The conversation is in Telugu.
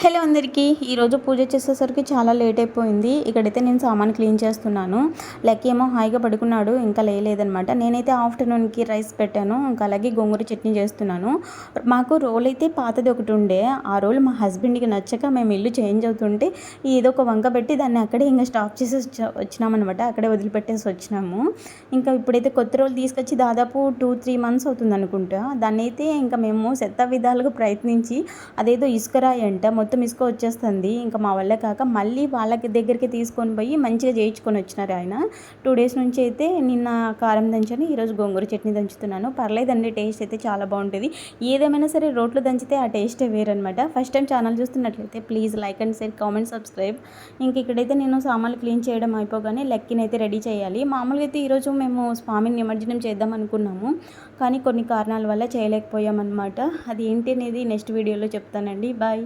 హలో అందరికీ ఈరోజు పూజ చేసేసరికి చాలా లేట్ అయిపోయింది. ఇక్కడైతే నేను సామాన్ క్లీన్ చేస్తున్నాను. లక్కీ ఏమో హాయిగా పడుకున్నాడు, ఇంకా లేదనమాట. నేనైతే ఆఫ్టర్నూన్కి రైస్ పెట్టాను, ఇంకా అలాగే గోంగూర చట్నీ చేస్తున్నాను. మాకు రోల్ అయితే పాతది ఒకటి ఉండే, ఆ రోల్ మా హస్బెండ్కి నచ్చక మేము ఇల్లు చేంజ్ అవుతుంటే ఏదో ఒక వంక పెట్టి దాన్ని అక్కడే ఇంకా స్టాప్ చేసి వచ్చినామన్నమాట. అక్కడే వదిలిపెట్టేసి వచ్చినాము. ఇంకా ఇప్పుడైతే కొత్త రోల్ తీసుకొచ్చి దాదాపు 2-3 మంత్స్ అవుతుంది అనుకుంటా. దాన్ని అయితే ఇంకా మేము శత విధాలుగా ప్రయత్నించి అదేదో ఇసుకరాయి అంట, మొత్తం ఇసుక వచ్చేస్తుంది. ఇంకా మా వల్ల కాక మళ్ళీ వాళ్ళకి దగ్గరికి తీసుకొని పోయి మంచిగా చేయించుకొని వచ్చినారు ఆయన. 2 డేస్ నుంచి అయితే నిన్న కారం దంచాను, ఈరోజు గోంగూర చట్నీ దంచుతున్నాను. పర్లేదండి, టేస్ట్ అయితే చాలా బాగుంటుంది. ఏదేమైనా సరే రోట్లో దంచితే ఆ టేస్టే వేరనమాట. ఫస్ట్ టైం ఛానల్ చూస్తున్నట్లయితే please like and share, comment, subscribe. ఇంక ఇక్కడైతే నేను సామాన్లు క్లీన్ చేయడం అయిపోగానే లక్కీని అయితే రెడీ చేయాలి. మామూలుగా అయితే ఈరోజు మేము స్వామిని నిమజ్జనం చేద్దాం అనుకున్నాము, కానీ కొన్ని కారణాల వల్ల చేయలేకపోయామన్నమాట. అది ఏంటి అనేది నెక్స్ట్ వీడియోలో చెప్తానండి. బాయ్.